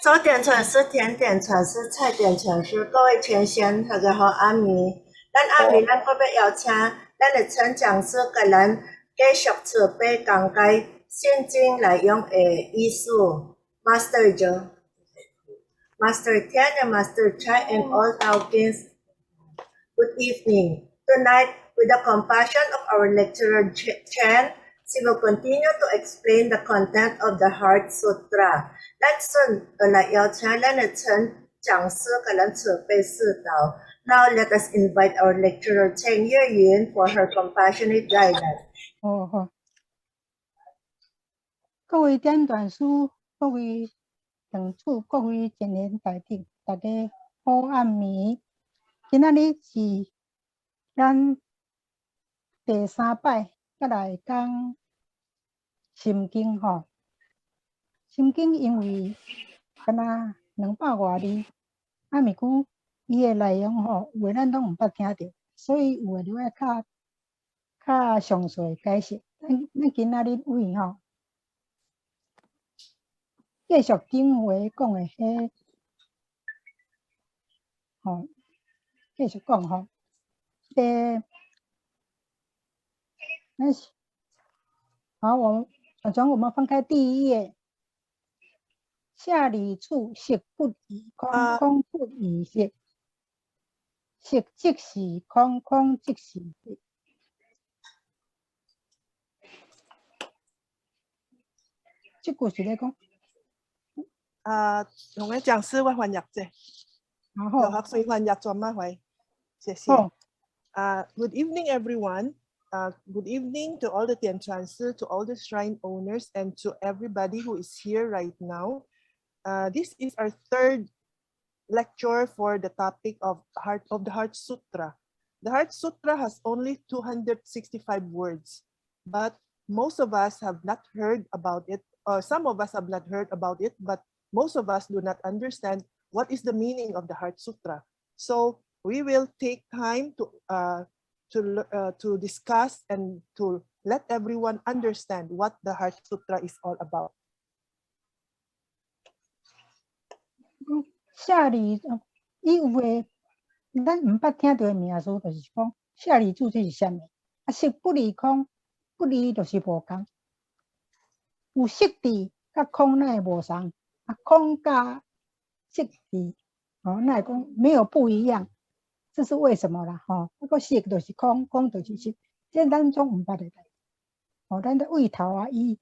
早点传师、甜点传师、菜点传师，各位前贤，大家好，阿弥。咱阿弥，咱搁要邀请咱的陈讲师，给咱继续慈悲讲解现今来用的艺术 Master Joe, Master Tian and Master Chai and all our guests. Good evening. Tonight, with the compassion of our lecturer Chen, she will continue to explain the content of the Heart Sutra. 咱顺来邀请咱的陈讲师给咱慈悲示导。Now let us invite our lecturer Chen Yuyun for her compassionate guidance. 好，各位点传师，各位同处，各位前贤大德，大家好暗暝。今仔日是咱第3摆，再来讲心经吼。心经因为敢若200多字，啊，毋过伊的内容吼，有诶咱拢毋捌听着，所以有诶就要较详细解释。咱今仔日为吼，继续顶回讲诶迄，吼。继续讲吼，好，我们翻开第1页，下理处，色不异空，空不异色，色即是空，空即是色。这句是咧讲，同个讲师我翻译者。有學生翻譯做乜會？謝謝。Good evening, everyone. Good evening to all the Tian Transfer, to all the shrine owners, and to everybody who is here right now. This is our 3rd lecture for the topic of the Heart Sutra. The Heart Sutra has only 265 words, but most of us have not heard about it, or some of us have not heard about it, but most of us do not understand what is the meaning of the Heart Sutra. So we will take time to discuss and to let everyone understand what the Heart Sutra is all about. 下理，伊有诶，咱毋捌听到诶名词，就是讲下理处这是啥物？色不离空，不离就是无共。有色谛甲空那无相，空甲色谛，那讲没有不一样，这是为什么啦？那个色就是空，空就是色，这咱总毋捌的代志。咱在位头伊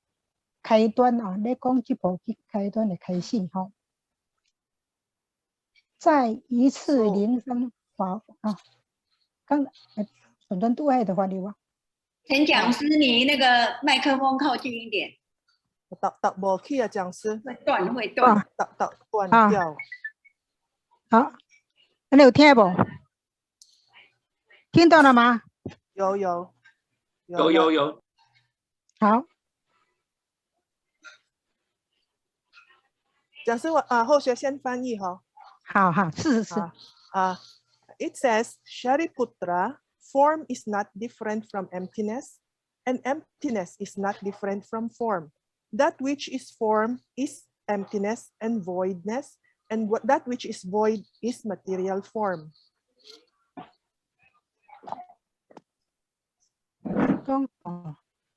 开端咧讲这部开端的开始在一次灵山法刚顺拄迄个发流陈讲师，你那个麦克风靠近一点。答无去啊，讲师。会断。断掉。好，你有听无？听到了吗？有。好。讲师，后学先翻译哈。好，是。It says, Shariputra, form is not different from emptiness, and emptiness is not different from form. That which is form is emptiness and voidness, and that which is void is material form.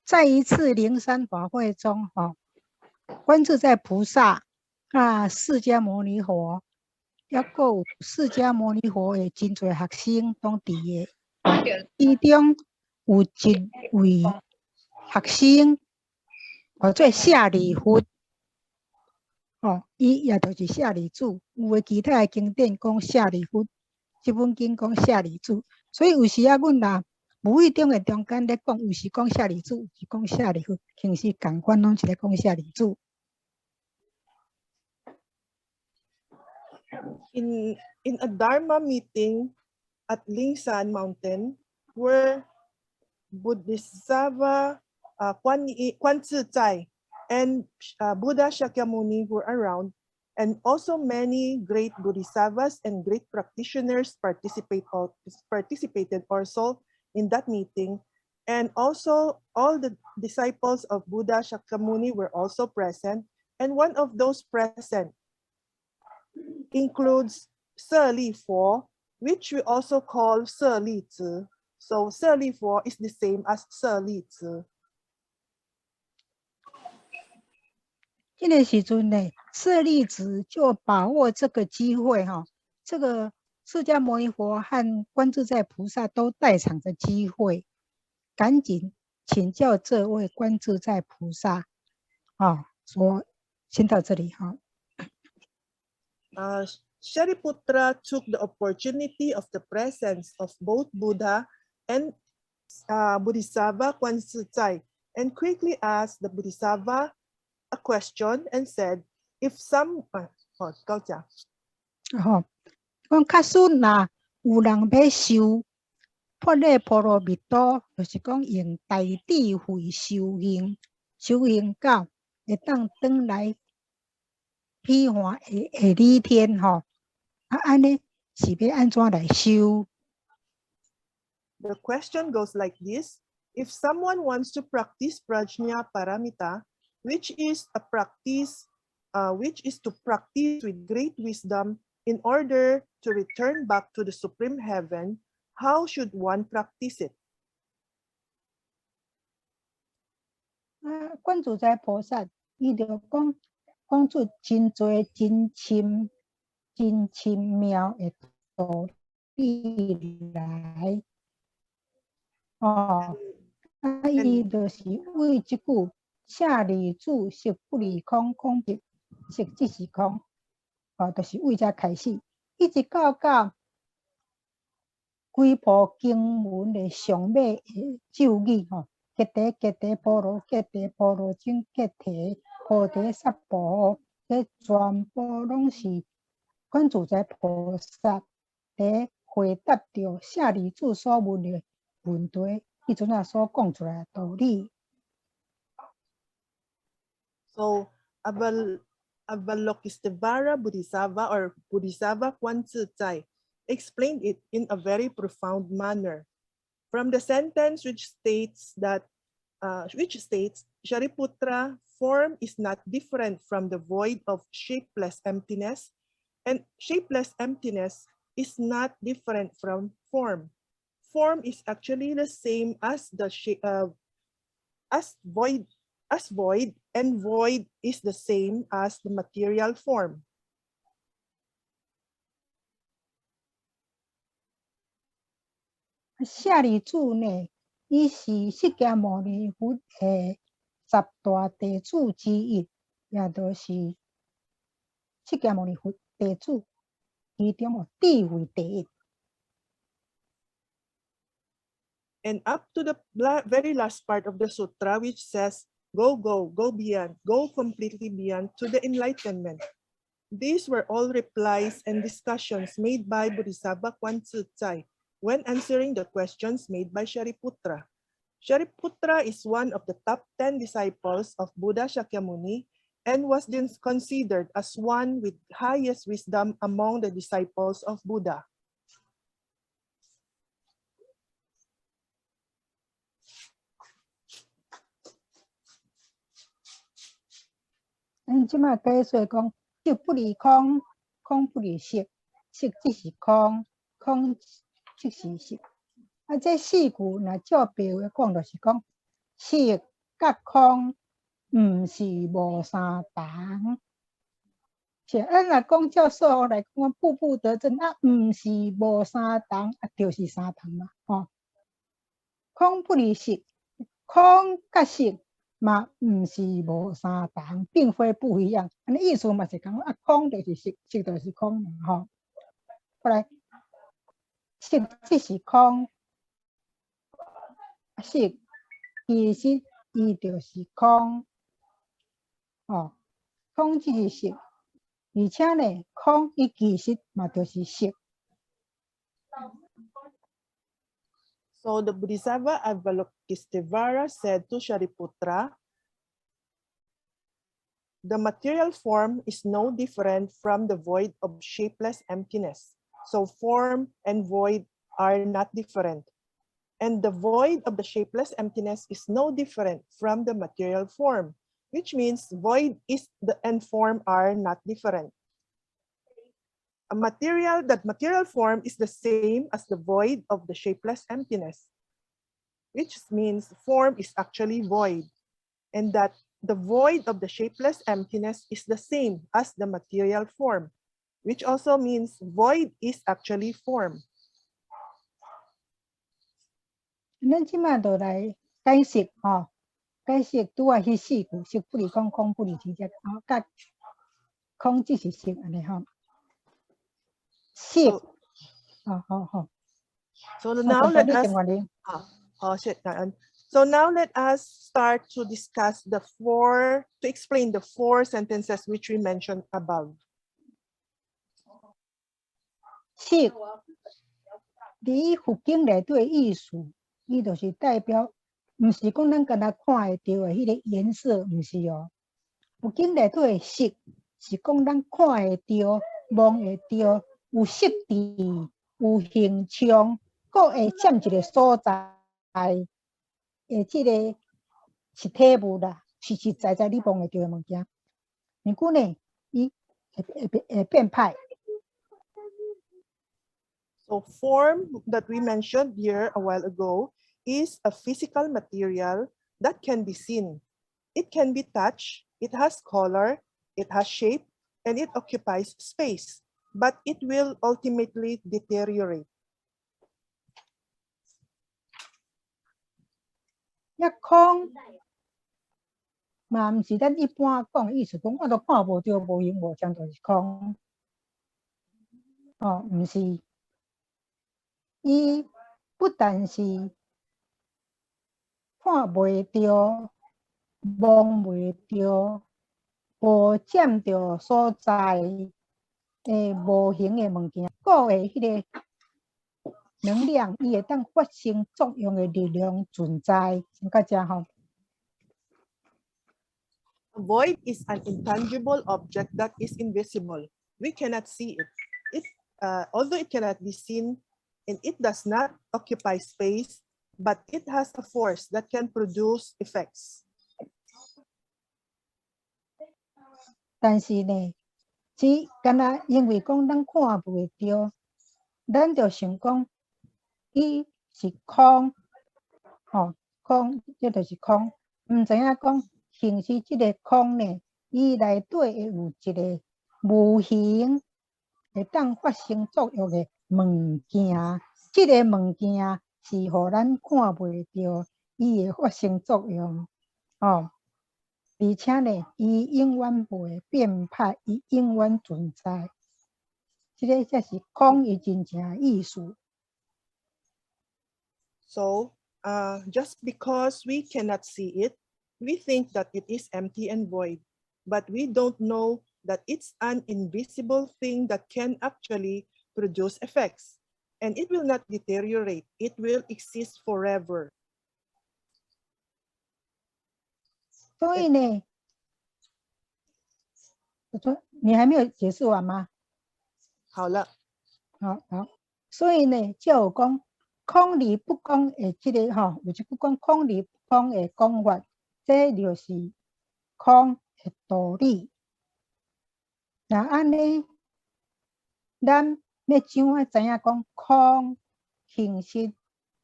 在一次灵山法会中，观自在菩萨释迦牟尼佛，还有释迦牟尼佛的真侪学生拢伫个，其中有一位学生叫做舍利弗，伊也就是舍利子。有诶其他诶经典讲舍利弗，这本经讲舍利子，所以有时阮啦无意中诶中间咧讲，有时讲舍利子，有时讲舍利弗，其实共款拢是咧讲舍利子。In a Dharma meeting at Lingsan Mountain, where Bodhisattva Kuan Zizai and Buddha Shakyamuni were around, and also many great bodhisattvas and great practitioners participated also in that meeting, and also all the disciples of Buddha Shakyamuni were also present, and one of those present includes 舍利佛, which we also call 舍利子. So 舍利佛 is the same as 舍利子. 这个时阵呢，舍利子就把握这个机会哈，这个释迦牟尼佛和观自在菩萨都在场的机会，赶紧请教这位观自在菩萨，说先到这里哈。Shariputra took the opportunity of the presence of both Buddha and Bodhisattva Kuan Zai and quickly asked the Bodhisattva a question and said, if some 高讲讲假使若有人要修破例波罗蜜多，就是讲用大智慧修行，修行到会当转来彼岸下理天吼，安尼是要安怎来修？ The question goes like this: if someone wants to practice prajna paramita, which is a practice, which is to practice with great wisdom in order to return back to the supreme heaven, how should one practice it? 观自在菩萨，伊就讲出真多真深妙的道理来。伊就是为即句舍利子，色不离空，空不色即是空，就是为遮开始，一直到几部经文的上尾的咒语吉地吉地波罗吉地波罗僧吉地菩提萨婆，这全部拢是观自在菩萨在回答着舍利子所问的问题，迄阵啊所讲出来的道理。So Avalokitesvara Bodhisattva or Bodhisattva Kuan Zai explained it in a very profound manner. From the sentence which states Shariputra, form is not different from the void of shapeless emptiness, and shapeless emptiness is not different from form. Form is actually the same as the void, and void is the same as the material form. 舍利子呢，伊是释迦牟尼佛的10大弟子之一，也就是释迦牟尼佛弟子其中智慧第一。And up to the very last part of the sutra, which says, go beyond, go completely beyond to the enlightenment. These were all replies and discussions made by Bodhisattva Kuan Zai when answering the questions made by Shariputra. Shariputra is one of the top 10 disciples of Buddha Shakyamuni and was then considered as one with highest wisdom among the disciples of Buddha. And 即马解说讲，色不离空，空不离色，色即是空，空即是色。这四句若照白话讲，就是讲色甲空毋是无相同。咱若讲照数学来讲，步步得正毋是无相同，就是相同嘛，空不离色，空甲色嘛毋是无相同，并非不一样。安尼意思嘛是讲空就是色，色就是空嘛，后来色即是空，色其实伊就是空，空即是色，而且呢，空伊其实嘛就是色。So the Bodhisattva Avalokitesvara said to Shariputra, the material form is no different from the void of shapeless emptiness. So form and void are not different. And the void of the shapeless emptiness is no different from the material form, which means void and form are not different. that material form is the same as the void of the shapeless emptiness, which means form is actually void, and that the void of the shapeless emptiness is the same as the material form, which also means void is actually form. 咱即马就来解释吼，解释拄啊迄四句，色不离空，空不离体，甲空即是色安尼吼。色，好。So now let us. So now let us start to discuss to explain the 4 sentences which we mentioned above. 色，伫佛经内底意思，伊就是代表，毋是讲咱敢若看会到的迄个颜色，毋是哦。佛经内底色是讲咱看会到、摸会到，有色质、有形象，佫会占一个所在的即个实体物啦，实实在在你摸会到的物件。毋过呢，伊会变歹。So form that we mentioned here a while ago is a physical material that can be seen. It can be touched, it has color, it has shape, and it occupies space, but it will ultimately deteriorate. 空嘛，毋是咱一般讲的意思，讲我都看无到无形无相，就是空。毋是，伊不但是看袂到、摸袂到、无占到所在的无形的物件，佫会迄个能量，伊会当发生作用的力量存在，先到这吼。A void is an intangible object that is invisible. We cannot see it. Although it cannot be seen, and it does not occupy space, but it has a force that can produce effects. 但是呢，只敢若因为讲咱看袂到，咱就想讲伊是空，空这就是空，毋知影讲形是即个空呢，伊内底会有一个无形会当发生作用的物件，即个物件是互咱看袂到，伊会发生作用，而且呢，伊永远不会变歹，伊永远存在。这个才是空伊真正的意思。So, just because we cannot see it, we think that it is empty and void, but we don't know that it's an invisible thing that can actually produce effects, and it will not deteriorate. It will exist forever. 所以呢，你还没有解释完吗？好了。好，所以呢，就有讲空离不空的这个有一句讲空离不空的讲法，这就是空的道理。那安尼，咱要怎样知影讲空形式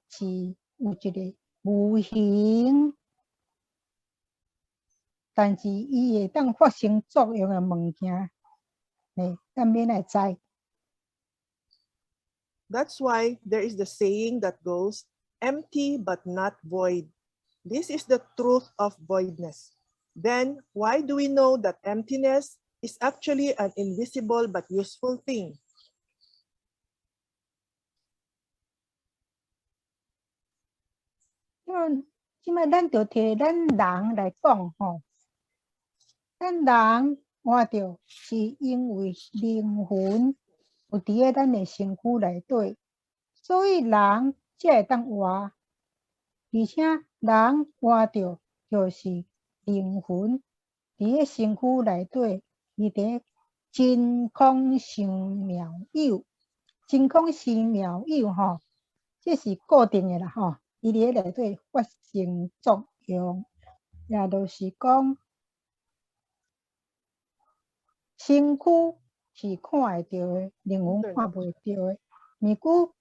是有一个无形，但是伊会当发生作用的物件呢？咱免来知。That's why there is the saying that goes, empty but not void. This is the truth of voidness. Then why do we know that emptiness is actually an invisible but useful thing? 即摆咱就摕咱人来讲吼，咱人活着是因为灵魂有伫咧咱的身躯内底，所以人才会当活，而且人活着就是灵魂伫咧身躯内底，伊伫真空常妙有，真空常妙有吼，这是固定的啦吼，伊伫咧内底发生作用，也就是讲身躯是看会到的，灵魂看袂到的。毋过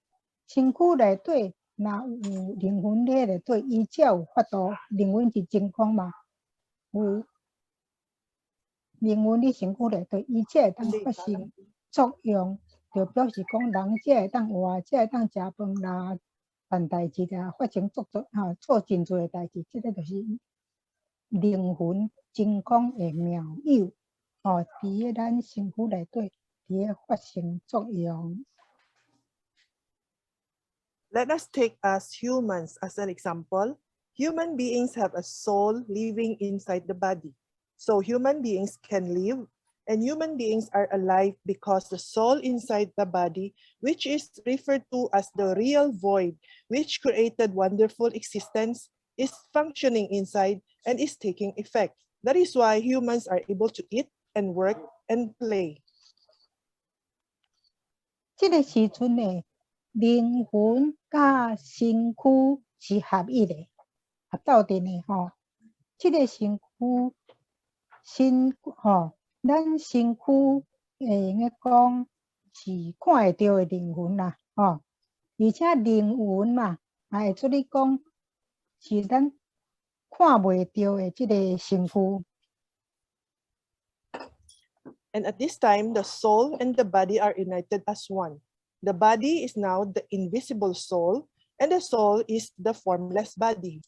身躯内底若有灵魂在内底，伊才有法度。灵魂是真空嘛，有灵魂伫身躯内底，伊才会当发生作用，就表示讲人才会当活，才会当食饭啦、办代志啦，发生做真侪代志。即个就是灵魂真空的妙有，伫咧咱身躯内底，伫咧发生作用。Let us take us humans as an example. Human beings have a soul living inside the body. So human beings can live, and human beings are alive because the soul inside the body, which is referred to as the real void, which created wonderful existence, is functioning inside and is taking effect. That is why humans are able to eat and work and play. 这个时阵呢，灵魂甲身躯是合一的，合斗阵的吼。这个身躯，咱身躯会用个讲是看会到的灵魂啦，而且灵魂嘛，也会做你讲是咱看袂到的这个身躯。And at this time, the soul and the body are united as one. The body is now the invisible soul, and the soul is the formless body.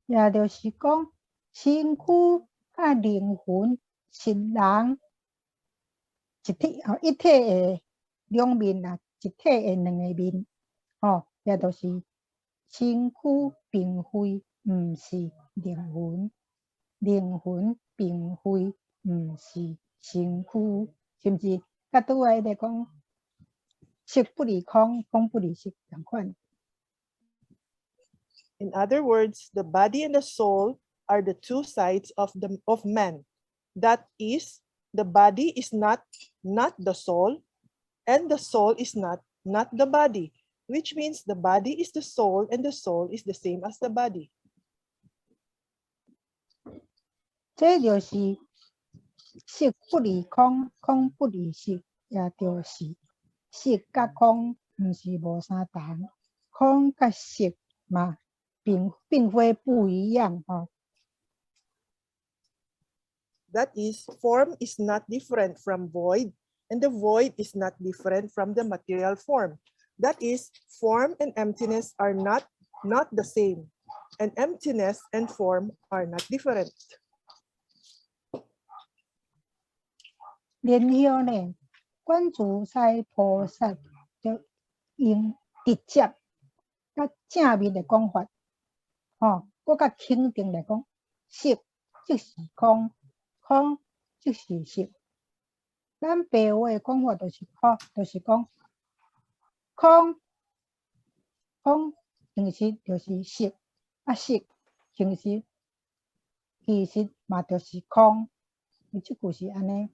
也就是讲，身躯甲灵魂是人一体一体的两面啦，一体的两个面，也就是身躯并非毋是灵魂，灵魂并非毋是身躯，甚至甲拄仔咧讲，色不离空，空不离色同款。In other words, the body and the soul are the two sides of man. That is, the body is not the soul, and the soul is not the body, which means the body is the soul and the soul is the same as the body. 这就是色不离空，空不离色，也就是色甲空毋是无相同，空甲色嘛，并非不一样That is, form is not different from void, and the void is not different from the material form. That is, form and emptiness are not the same, and emptiness and form are not different. 然后呢，观自在菩萨就用直接甲正面的讲法，搁较肯定来讲，色即是空，空即是色。咱白话的讲法就是讲，空其实就是色，色其实嘛就是空。这句是安尼。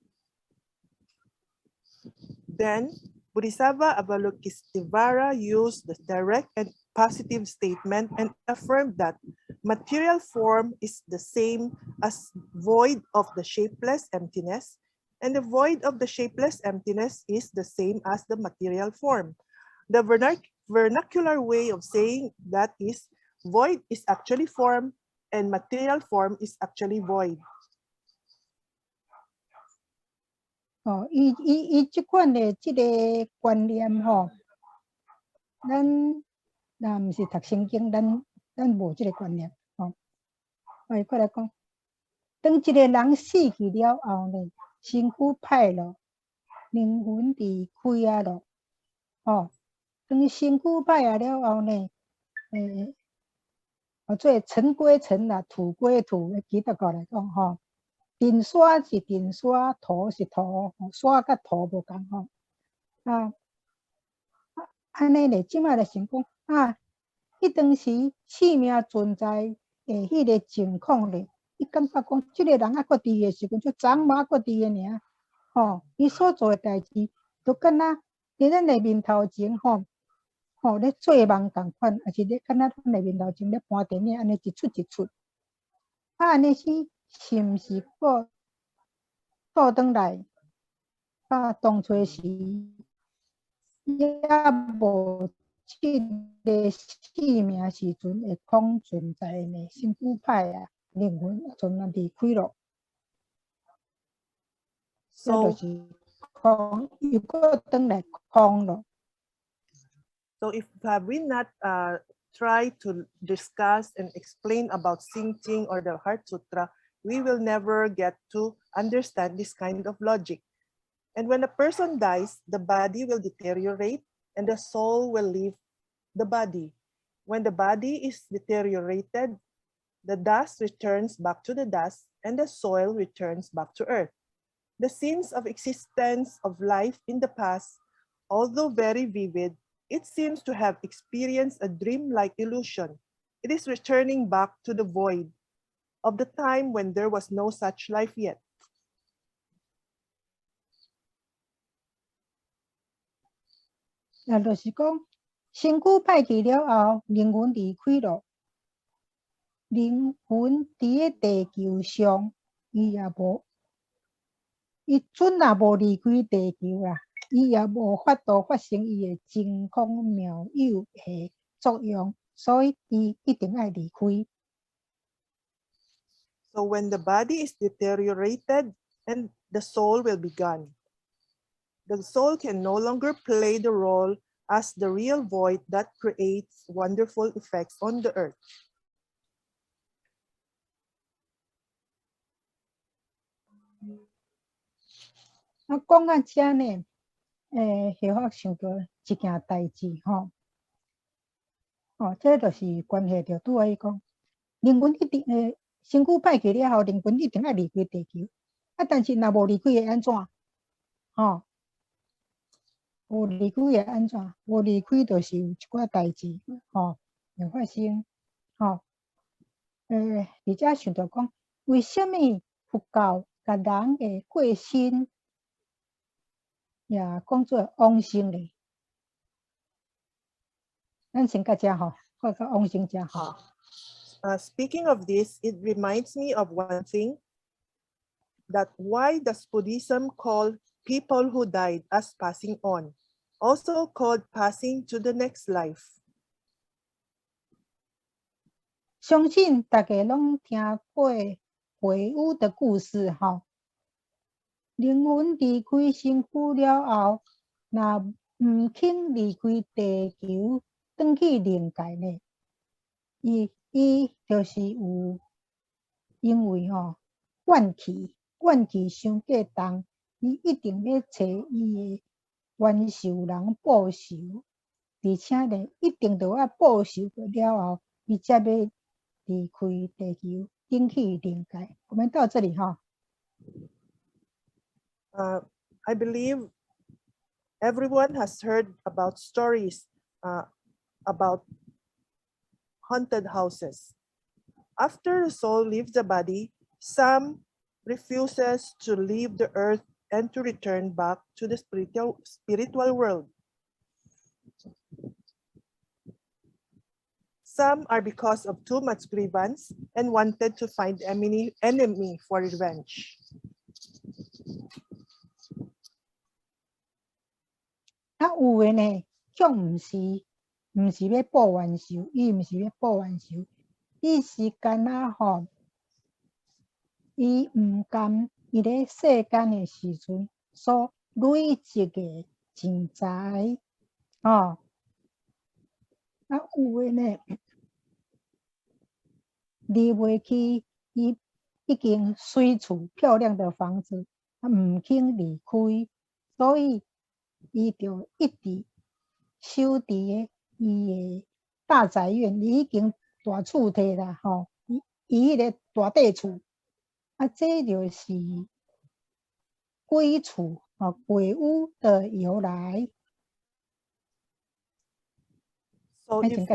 Then, Bodhisattva Avalokitesvara used the direct and positive statement and affirmed that material form is the same as void of the shapeless emptiness, and the void of the shapeless emptiness is the same as the material form. The vernacular way of saying that is, void is actually form, and material form is actually void. 伊即款的即个观念咱若毋是读圣经，咱无即个观念我过来讲，当一个人死去了后呢，身躯歹咯，灵魂离开啊咯，当身躯歹啊了后呢，做尘归尘啦，土归土，其他个来讲尘沙是尘沙，土是土，沙甲土无共安尼咧，即摆就想讲迄当时生命存在诶，迄个情况咧，伊感觉讲，即个人还搁伫诶时阵，就昨嘛还搁伫诶尔，伊所做诶代志，就敢若伫咱诶面头前咧做梦共款，也是咧敢若咱诶面头前咧搬电影，安尼一出一出，安尼是毋是个倒轉來，到當初時，也無這個生命時陣會空存在呢，身軀歹啊，靈魂陣啊離開咯。這就是空，又過轉來空咯。So if we not try to discuss and explain about Xing or the Heart Sutra, we will never get to understand this kind of logic. And when a person dies, the body will deteriorate and the soul will leave the body. When the body is deteriorated, the dust returns back to the dust and the soil returns back to earth. The scenes of existence of life in the past, although very vivid, it seems to have experienced a dream-like illusion. It is returning back to the void of the time when there was no such life yet. 也就是講，身軀歹去了後，靈魂離開咯。靈魂佇個地球上，伊也無，伊準也無離開地球啦，伊也無法度發生伊個真空妙有的作用，所以伊一定要離開。So when the body is deteriorated, and the soul will be gone. The soul can no longer play the role as the real void that creates wonderful effects on the earth. 講到這呢，讓我想到一件代志吼，這就是關係到拄仔伊講，靈魂一定身軀歹去了後，靈魂一定要離開地球。但是若無離開會安怎？無離開會安怎？無離開就是有一寡代志會發生。而且想到講，為什麼佛教甲人的過身也講做往生咧？咱先到這看到往生這Speaking of this, it reminds me of one thing, that why does Buddhism call people who died as passing on, also called passing to the next life? 相信大家攏聽過鬼屋的故事靈魂離開身軀了後，若唔肯離開地球，轉去靈界呢？伊就是有因為怨氣傷過重，伊一定要找伊的冤仇人報仇，而且呢，一定就要報仇過了後，伊才要離開地球，轉去靈界。我們到這裡I believe everyone has heard about stories about haunted houses. After the soul leaves the body, some refuses to leave the earth and to return back to the spiritual world. Some are because of too much grievance and wanted to find enemy for revenge. 有的呢，卻唔是要報冤仇，伊唔是要報冤仇，伊是干那伊唔甘伊咧世間的時陣所累積的錢財有的呢，離袂去伊已經水厝漂亮的房子，唔肯離開，所以伊就一直守佇伊的大宅院，已經大厝體啦伊迄個大地厝，這就是鬼厝鬼屋的由來。So if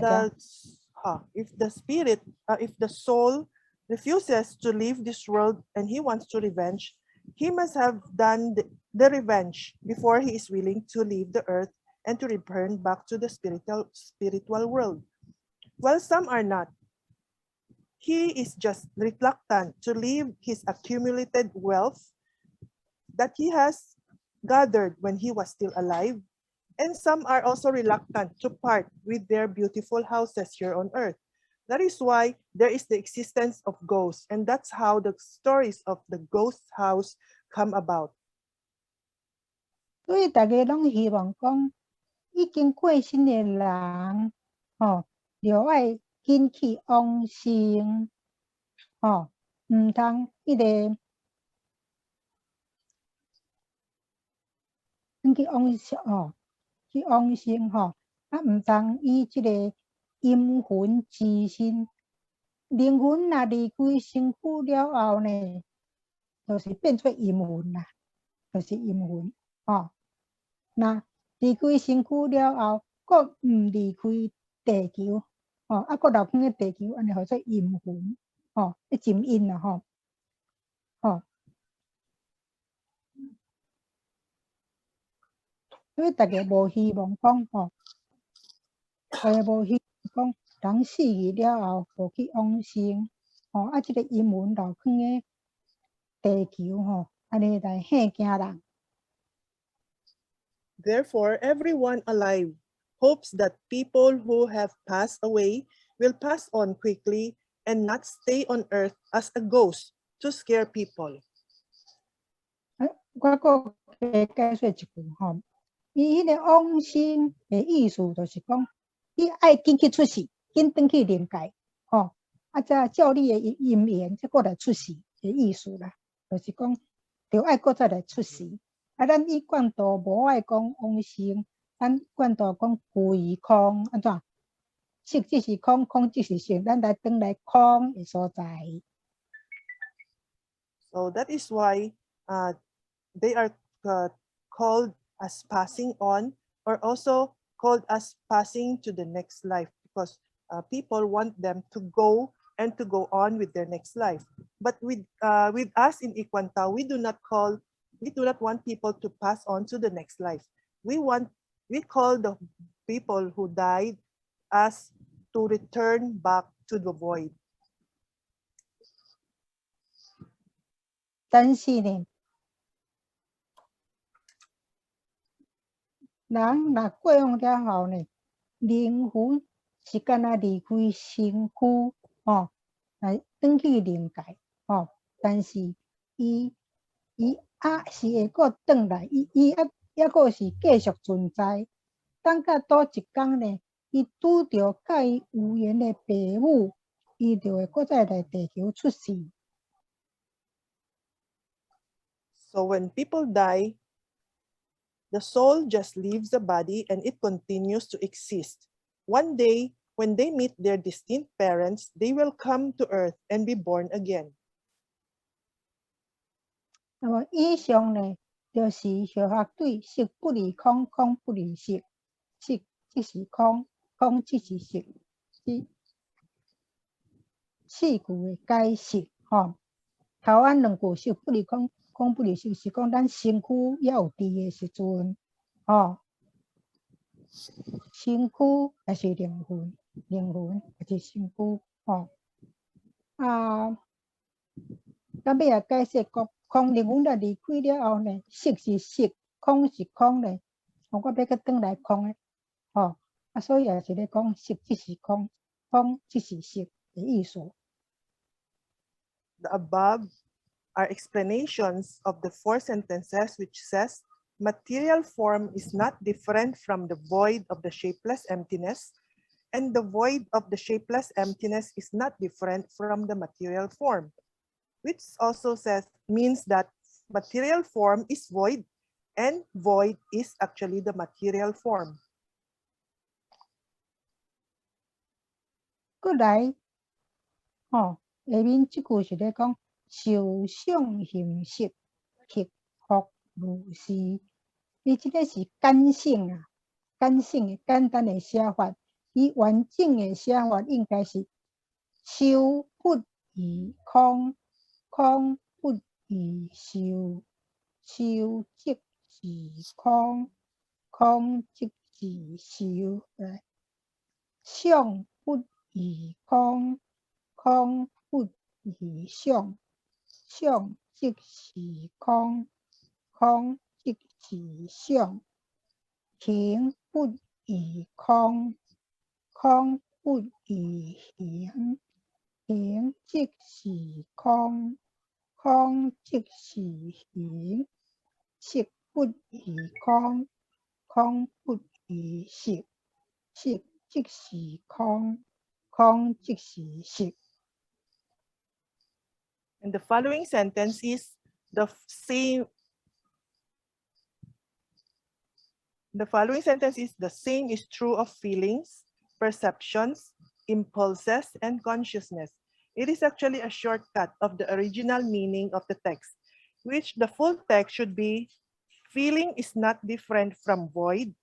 the soul refuses to leave this world and he wants to revenge, he must have done the revenge before he is willing to leave the earth and to return back to the spiritual world. While some are not, he is just reluctant to leave his accumulated wealth that he has gathered when he was still alive, and some are also reluctant to part with their beautiful houses here on earth. That is why there is the existence of ghosts, and that's how the stories of the ghost house come about. 所以大家拢希望讲，已经过身的人，就要紧去往生，唔通去往生，去往生唔通以这个阴魂之身，灵魂若离开身躯了后呢，就是变做阴魂啦，就是阴魂，那离开身躯了后，佫唔离开地球，佫留放喺地球，安尼叫做阴魂，一浸阴啦，所以大家无希望讲，大家无希望讲人死去了后，就去往生，即个阴魂留放喺地球，安尼来吓惊人。Therefore, everyone alive hopes that people who have passed away will pass on quickly and not stay on earth as a ghost to scare people. 我佫解说一句伊迄个往生的意思就是讲，你爱紧去出世，紧转去灵界，才照你的因缘，才过来出世的意思啦。就是讲，着爱搁再来出世。咱以惯道无爱讲往生，咱惯道讲归空，安怎？色即是空，空即是色，咱来转来空的所在。So that is why they are called as passing on, or also called as passing to the next life, because people want them to go and to go on with their next life. But with us in I-Kuan Tao, we do not want people to pass on to the next life. We call the people who died as to return back to the void. 但是呢，人若过往了后呢，灵魂是敢若离开身躯，来转去灵界，但是伊是会阁转来，伊还阁是继续存在。等到倒一天呢，伊拄着甲伊有缘的父母，伊就会阁再来地球出世。So when people die, the soul just leaves the body and it continues to exist. One day, when they meet their distinct parents, they will come to earth and be born again. 那么以上呢，就是小学对色不离空，空不离色，色即是空，空即是色，四句的解释。头安两句色不离空，空不离色，是讲咱身躯还有伫的时阵，身躯也是灵魂，灵魂也是身躯，咱要解释讲，空灵魂若离开了后呢，色是色，空是空呢，我要去转来空的，所以也是咧讲色即是空，空即是色的意思。The above are explanations of the 4 sentences which says, material form is not different from the void of the shapeless emptiness, and the void of the shapeless emptiness is not different from the material form, which also means that material form is void, and void is actually the material form. 过来，下面即句是咧讲受想行识，克服如是。伊即个是简性啊，简性的简单的写法。伊完整的写法应该是受不异空，空不异受，受即是空，空即是受。想不异空，空不异想，想即是空，空即是想，形不异空，空不异形，形即是空，空即是形，色不异空，空不异色，色即是空，空即是色。And the following sentence is the same. The following sentence is the same is true of feelings, perceptions, impulses, and consciousness. It is actually a shortcut of the original meaning of the text, which the full text should be, feeling is not different from void,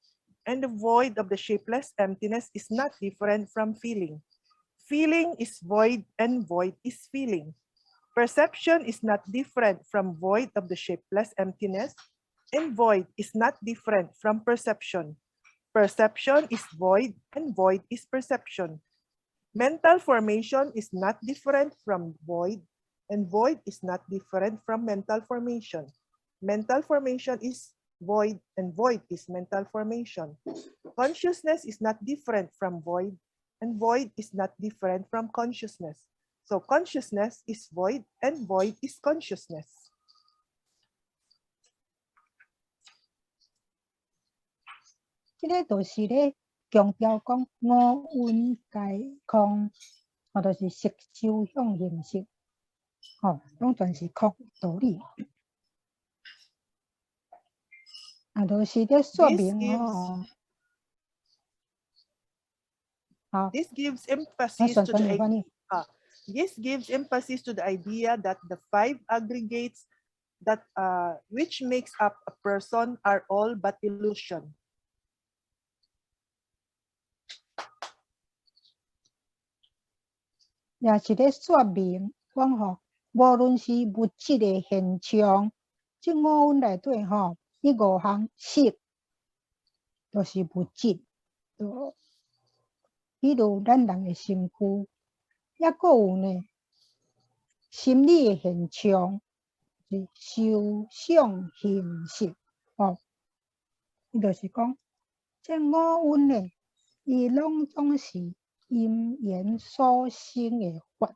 and the void of the shapeless emptiness is not different from feeling. Feeling is void and void is feeling. Perception is not different from void of the shapeless emptiness, and void is not different from perception. Perception is void and void is perception. Mental formation is not different from void, and void is not different from mental formation. Mental formation is void and void is mental formation. Consciousness is not different from void, and void is not different from consciousness. So consciousness is void and void is consciousness. 这个就是咧强调讲五蕴皆空，就是色受想行识，拢全是空道理。就是咧说明This gives emphasis to the idea. This gives emphasis to the idea that the five aggregates that which makes up a person are all but illusion. 也是咧说明讲无论是物质的现象，这五蕴内底伊五项色，就是物质，比如咱人的身躯，也阁有呢心理的现象，是受想行识，伊就是讲这五蕴呢，伊拢总是因缘所生的法，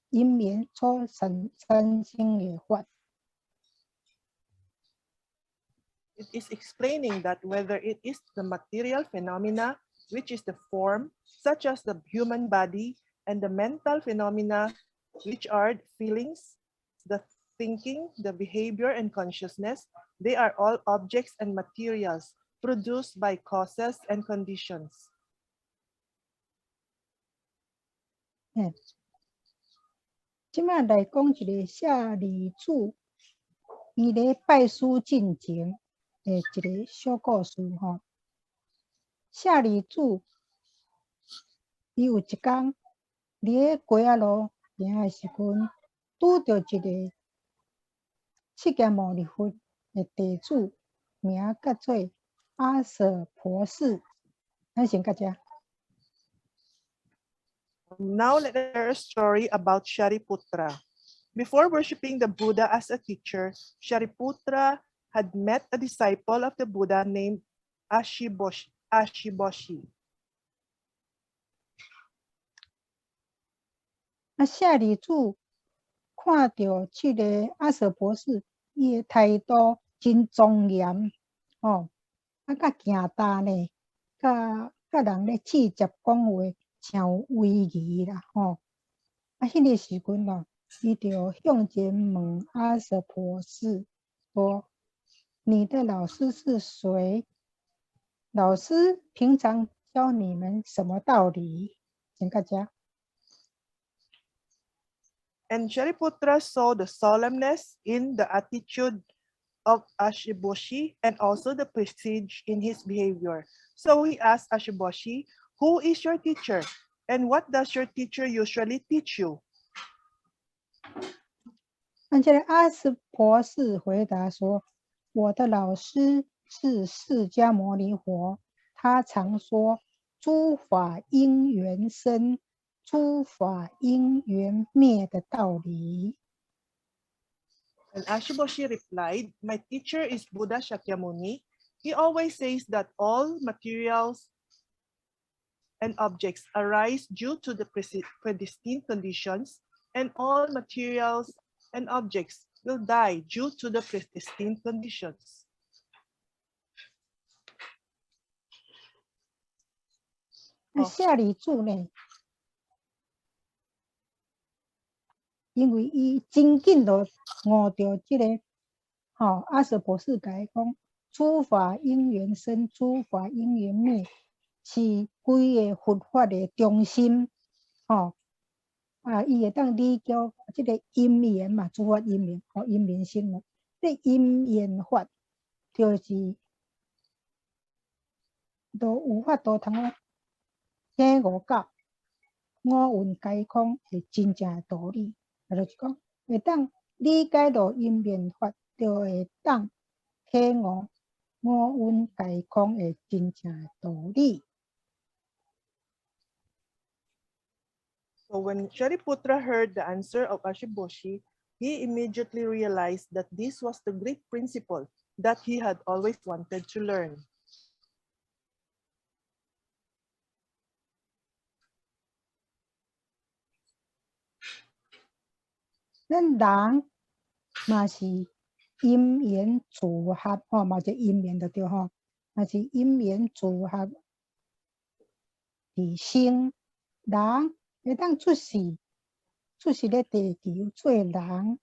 因缘所产生的法。It is explaining that whether it is the material phenomena, which is the form, such as the human body, and the mental phenomena, which are the feelings, the thinking, the behavior, and consciousness, they are all objects and materials produced by causes and conditions. 即摆来讲一个舍利子，伊咧拜师进前的一个小故事舍利子，伊有一天伫咧街仔路行的时阵，拄着一个释迦牟尼佛的弟子，名叫做阿舍婆氏。咱先到这。Now let's hear a story about Shariputra. Before worshipping the Buddha as a teacher, Shariputra had met a disciple of the Buddha named Ashiboshi. 舍利子看到这个阿舍婆氏，伊的态度真庄严，甲行大呢，甲人咧直接讲话，真有威仪啦，迄个时阵伊就向前问阿舍婆氏说：“你的老师是谁？老师平常教你们什么道理？”请大家。And Shariputra saw the solemnness in the attitude of Ashiboshi and also the prestige in his behavior. So he asked Ashiboshi, "Who is your teacher? And what does your teacher usually teach you?" 这个阿舍婆氏回答说：“我的老师是释迦牟尼佛，他常说诸法因缘生。”诸法因缘灭的道理。And Ashiboshi replied, "My teacher is Buddha Shakyamuni. He always says that all materials and objects arise due to the predestined conditions, and all materials and objects will die due to the predestined conditions." 下里主呢，因为伊真紧就悟到这个，阿舍博士甲伊讲，诸法因缘生，诸法因缘灭，是规个佛法的中心，伊会当理解这个因缘嘛，诸法因缘，因缘生嘛，这因缘法就是都有法度通听悟到五蕴皆空的真正的道理，就是讲会当理解到因缘法，就会当听悟五蕴皆空的真正的道理。So when Shariputra heard the answer of Ashiboshi, he immediately realized that this was the great principle that he had always wanted to learn. 咱人嘛是因缘组合，嘛是因缘就对嘛是因缘组合而生。人会当出世咧地球做人，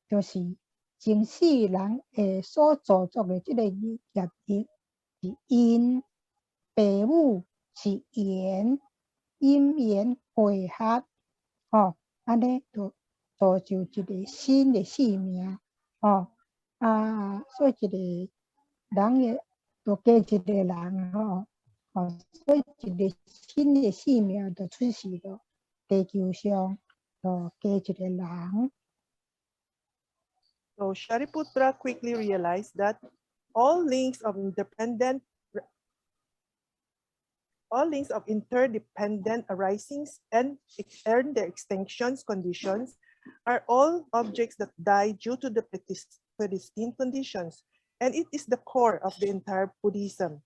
就是前世人所做作的这个业力是因，父母是缘，因缘汇合，安尼就造就一个新的生命，所以一个人的就加一个人，所以一个新的生命就出世了，地球上就加一个人。So Shariputra quickly realized that all links of interdependent arisings and their extinctions conditions are all objects that die due to the predestined conditions, and it is the core of the entire Buddhism.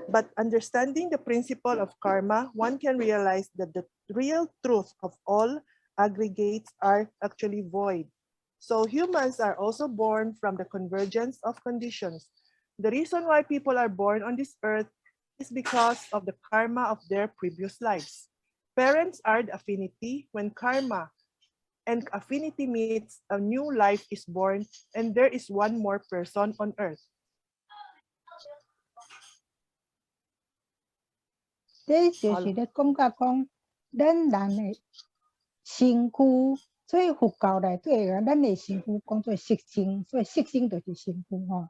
But understanding the principle of karma, one can realize that the real truth of all aggregates are actually void. So humans are also born from the convergence of conditions. The reason why people are born on this earth is because of the karma of their previous lives. Parents are the affinity. When karma and affinity meets, a new life is born, and there is one more person on earth. 这就是咧讲甲讲，咱人的身躯，所以佛教内底个咱的身躯讲做色身，所以色身就是身躯讲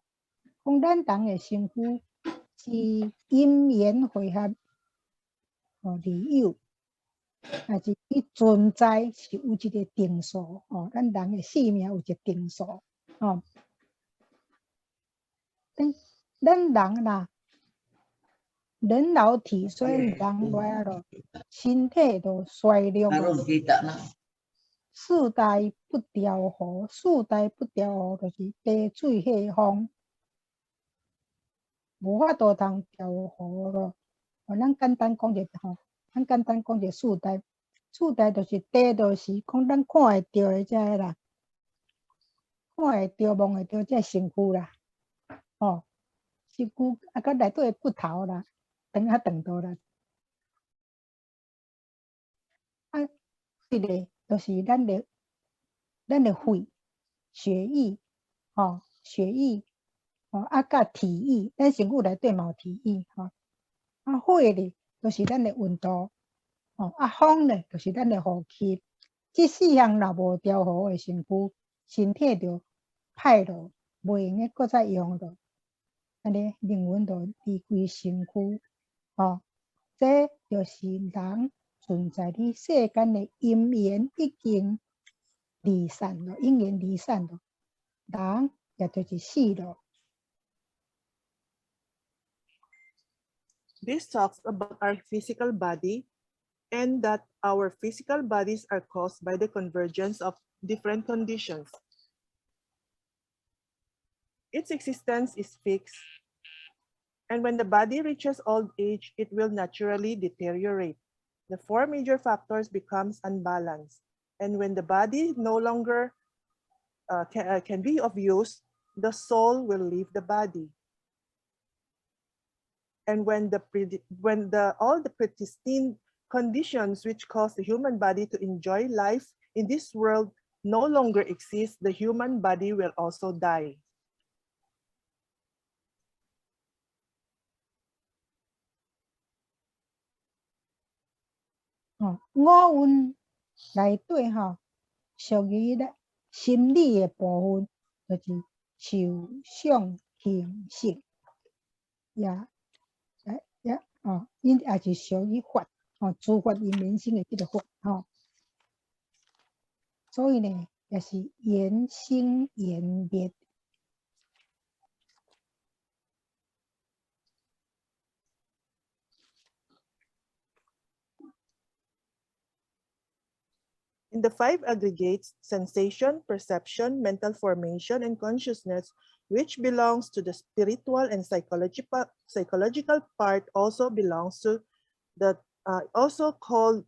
咱人的身躯是因缘汇合而有，但是伊存在是有一个定数，咱人的生命有一个定数，咱人啦。人老体衰，人来了，身体就衰弱了。四大不调和，四大不调和就是地水火风，无法度通调和咯。咱简单讲者咱简单讲者四大，四大就是地，就是讲咱看会到的这个啦，看会到、摸会到这身躯啦，身躯甲内底的骨头啦。长到啦，这个就是咱的肺、血液，血液，甲体液，咱身躯内底嘛有体液，火咧就是咱的温度，风咧就是咱的呼吸。这四项若无调和的身躯，身体就歹咯，袂用个搁再用咯，安尼灵魂就离开身躯。这就是人存在伫世间的因缘已经离散了，因缘离散了，人也就是死了。This talks about our physical body and that our physical bodies are caused by the convergence of different conditions. its existence is fixed, and when the body reaches old age, it will naturally deteriorate. The four major factors becomes unbalanced, and when the body no longer can be of use, the soul will leave the body. And when all the predestined conditions which cause the human body to enjoy life in this world no longer exist, the human body will also die.五蕴内底属于心理的部分，就是受想行识，因也是属于法，诸法因缘生的这个法，所以呢，也是缘生缘灭。In the five aggregates, sensation, perception, mental formation, and consciousness, which belongs to the spiritual and psychological part, also belongs to the also called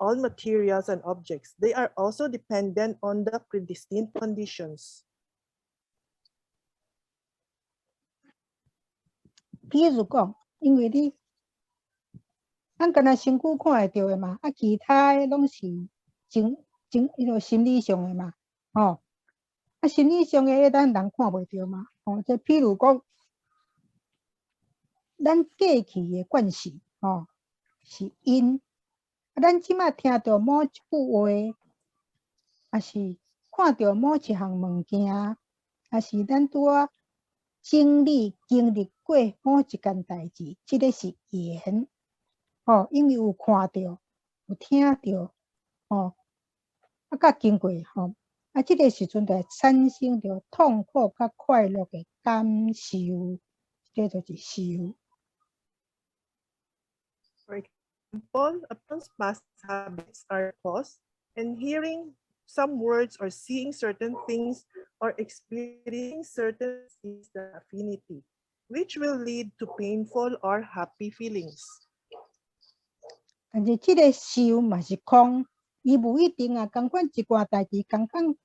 all materials and objects. They are also dependent on the predestined conditions. 比如讲，因为咱干那身躯看会到的嘛，其他的拢是心理上的嘛，心理上的咱人看袂到嘛，即譬如讲，咱过去的惯势，是因，咱即马听到某一句话，也是看到某一项物件，也是咱拄仔经历过某一件代志，即个是缘，因为有看到，有听到，甲经过，即个时阵就会产生着痛苦甲快乐的感受，这就是受。For example, upon past habits are caused, and hearing some words or seeing certain things or experiencing certain is the affinity, which will lead to painful or happy feelings. 但是这个受嘛是空，伊无一定同款一寡代志，同款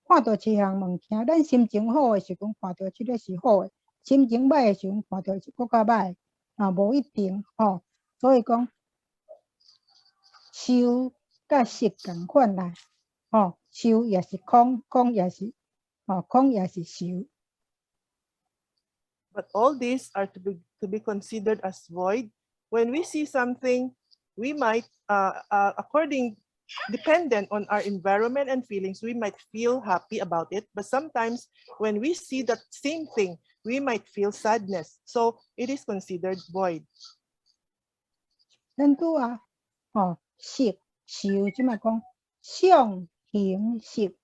看到一项物件，咱心情好的时阵看到这个是好的，心情歹的时阵看到是更加歹，无一定，所以讲受甲识同款啦，受也是空，空也是受。But all these are to be considered as void. When we see something, we might, dependent on our environment and feelings, we might feel happy about it. But sometimes when we see that same thing, we might feel sadness. So it is considered void. 咱拄识受即嘛讲想行识，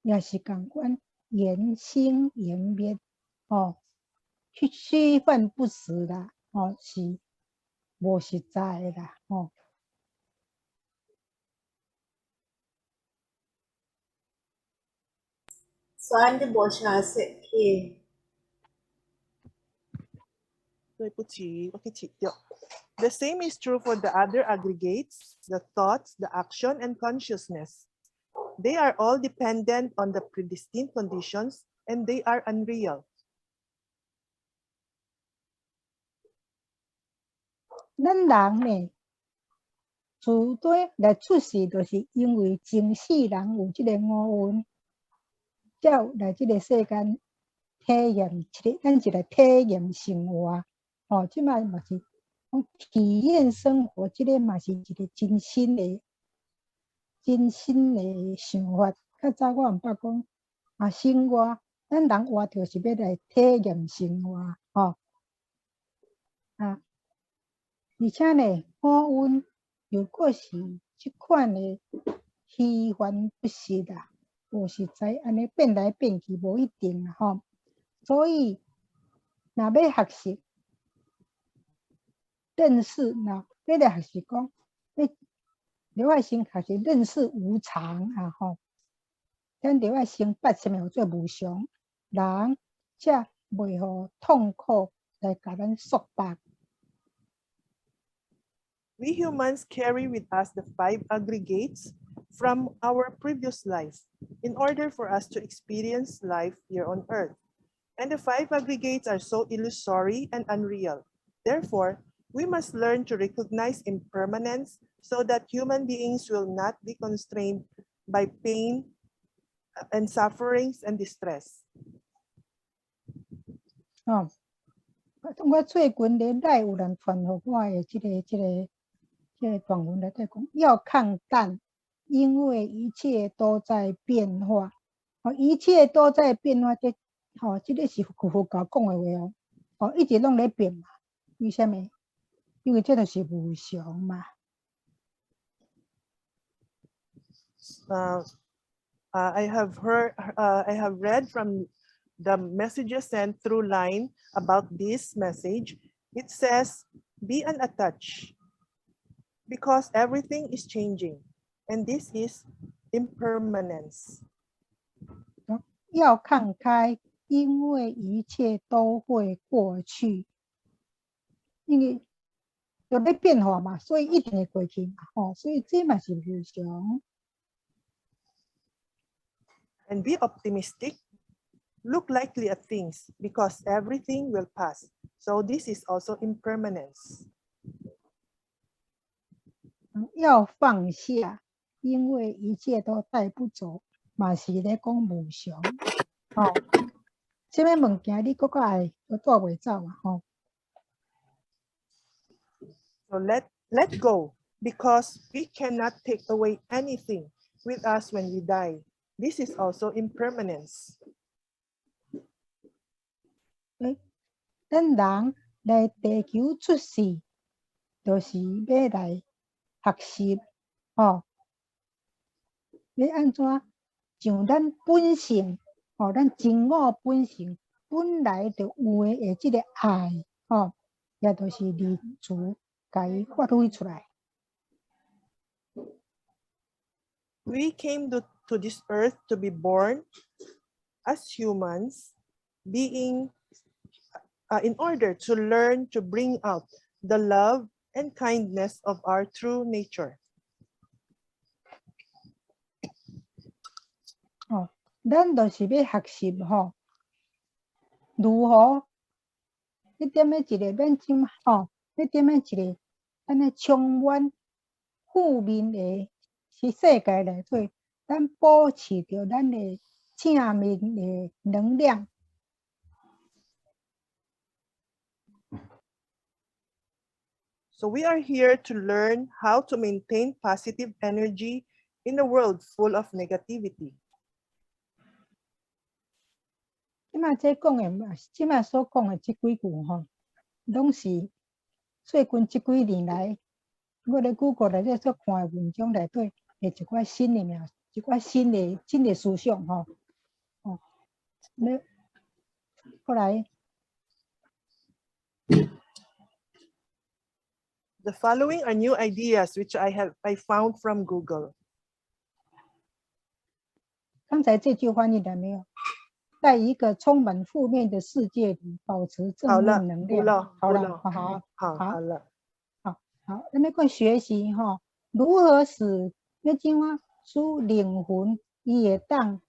也是同款缘生缘灭，虚幻不实啦，是无实在的啦，所以你无啥识去。对不起，我去切掉。The same is true for the other aggregates, the thoughts, the action, and consciousness. They are all dependent on the predestined conditions, and they are unreal. 咱人呢，自对来出世，就是因为前世人有这个五蕴，才有来这个世间体验咱一个体验生活，即摆嘛是讲体验生活，这个嘛是一个真心的想法。较早我毋捌讲，生活咱人活着是要来体验生活，而且呢，五蕴如果是即款的虚幻不实啦，无实在，安尼变来变去无一定啦，所以若要学习认识，要来学习讲，着爱先学习认识无常咱着爱先捌什么叫做无常，人才袂互痛苦来甲咱束缚。We humans carry with us the 5 aggregates from our previous life in order for us to experience life here on earth. And the 5 aggregates are so illusory and unreal. Therefore, we must learn to recognize impermanence so that human beings will not be constrained by pain and sufferings and distress. 我最近咧来有人传互我的这个短文内底讲，要抗淡，因为一切都在变化。一切都在变化，这个是佛教讲的话哦。一直拢咧变嘛，为什么？因为这就是无常嘛。I have read from the messages sent through line about this message. It says, be unattached because everything is changing, and this is impermanence. 要看开，因为一切都会过去。因为有在变化嘛，所以一定会过去嘛。所以这嘛是无常。And be optimistic. Look likely at things because everything will pass. So this is also impermanence. 要放下，因为一切都带不走，嘛是咧讲无常。什么物件你搁爱都带袂走啊。So let go because we cannot take away anything with us when we die. This is also impermanence. 咱人来地球出世，就是要来学习，要安怎像咱本性，咱真我本性本来就有的这个爱，也就是立足，甲伊发挥出来。We came to this earth to be born as humans, being in order to learn to bring out the love and kindness of our true nature. 咱就是要学习如何一点一个免怎一点一个安尼充满负面的世界内底，咱保持着咱的正面的能量。So we are here to learn how to maintain positive energy in a world full of negativity. 即摆所讲的这几句拢是最近这几年来，我咧 Google 内底所看的文章内底的一寡新的一寡新的思想后来。The following are new ideas which I found from Google. 刚才这句翻译了没有？在一个充满负面的世界里，保持正面能量。好了，咱们讲学习如何使要怎啊使灵魂伊会当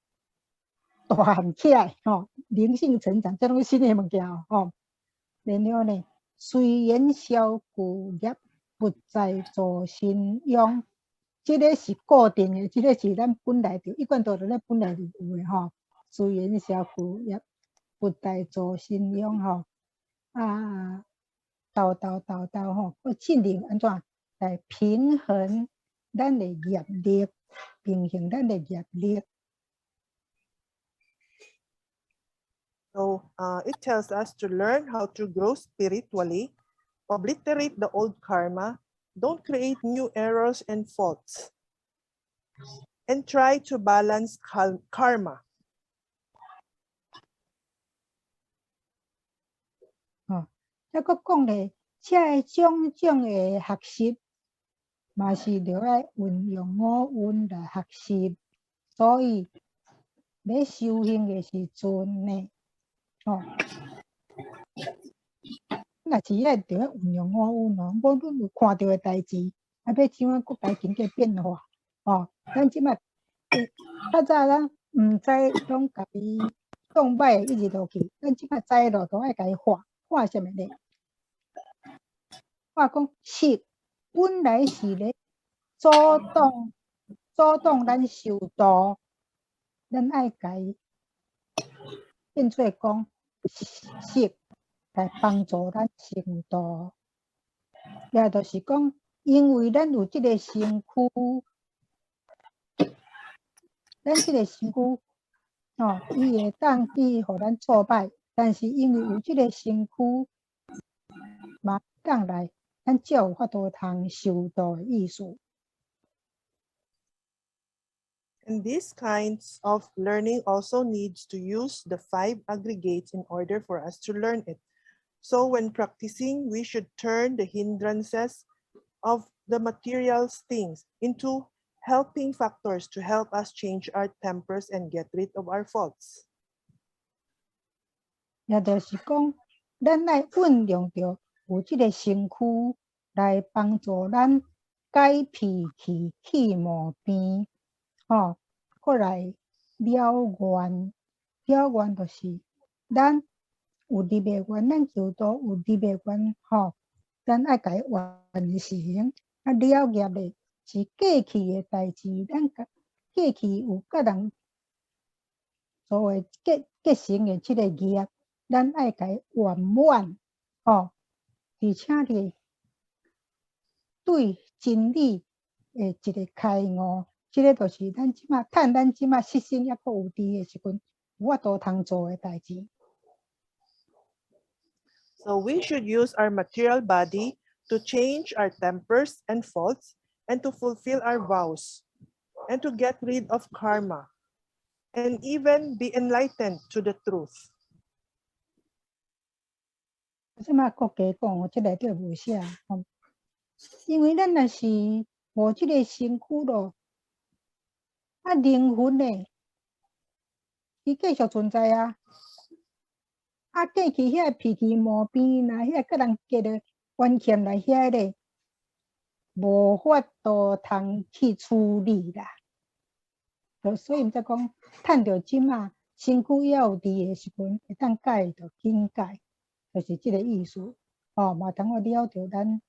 大汉起来灵性成长，这拢新的物件然后呢，随缘消故业，不再做信用。这个是固定的，这个是咱本来就一贯都咱本来就有的随缘消故业，不再做信用我尽力安怎来平衡咱的业力，平衡咱的业力。So it tells us to learn how to grow spiritually, obliterate the old karma, don't create new errors and faults, and try to balance karma. 再搁讲咧，这种的学习，嘛是着爱运用五蕴来学习，所以要修行的时阵呢，哦，若是要着要运用好运咯，无论有看到的代志，啊，要怎样搁家经过变化，哦，咱即摆较早咱毋知拢家己讲歹一直落去，咱即摆知咯，都爱家己画啥物咧？画讲色本来是咧主动咱受道，咱爱家己变做讲色来帮助咱成道，也就是讲，因为咱有即个身躯，咱即个身躯哦，伊会当去互咱挫败，但是因为有即个身躯，嘛当来，咱才有法度通受道的意思。And these kinds of learning also needs to use the 5 aggregates in order for us to learn it. So when practicing, we should turn the hindrances of the material things into helping factors to help us change our tempers and get rid of our faults. 也就是讲，咱爱运用着有即个身躯来帮助咱改脾气、去毛病，哦，过来了愿。了愿就是咱有入的愿，咱求道有入的愿，吼，咱爱家完成。啊，了业的是过去的代志，咱过去有甲人所谓结成的即个业。咱爱家圆满，哦，而且咧对真理的一个开悟，即个就是咱即马趁咱即马失心抑阁有智的时阵，有法度通做的代志。So we should use our material body to change our tempers and faults and to fulfill our vows and to get rid of karma and even be enlightened to the truth. 即马国家讲，即内底无写，因为咱若是无即个身躯咯，啊灵魂咧，伊继续存在啊。啊，过去遐脾气毛病啦，遐甲人结的冤欠来遐咧，无法度通去处理啦。所以毋则讲，趁着即马身躯还有伫的时阵，会当改就紧改。就是即个意思，哦，嘛通我了着咱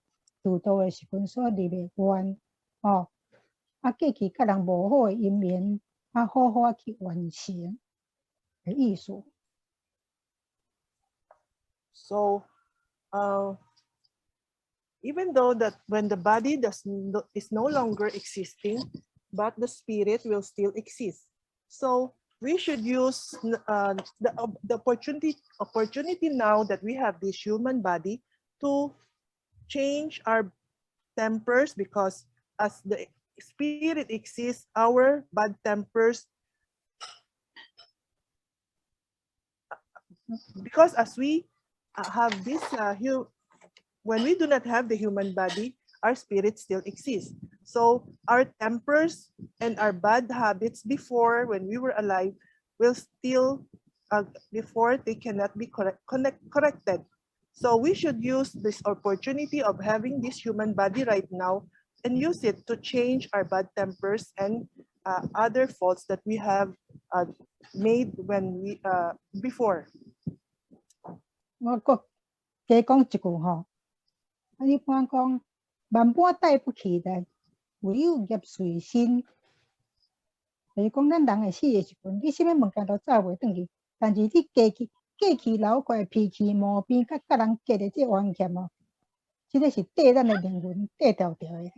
度道的时阵所立的愿，哦，啊过去甲人无好的因缘，啊好好去完成的意思。So, even though that when the body is no longer existing, but the spirit will still exist. So we should use the opportunity now that we have this human body to change our tempers, because as the spirit exists, our bad tempers, because as we have this when we do not have the human body, our spirit still exists. So our tempers and our bad habits before, when we were alive, will still, before they cannot be corrected. So we should use this opportunity of having this human body right now and use it to change our bad tempers and other faults that we have made when we before. 我搁加讲一句吼，啊，一般讲万般带不起来，唯有业随身。就是讲咱人会死的时阵，你啥物物件都走袂转去，但是你过去老过脾气毛病，甲人结的这冤欠哦，即个是缀咱的灵魂缀条条的，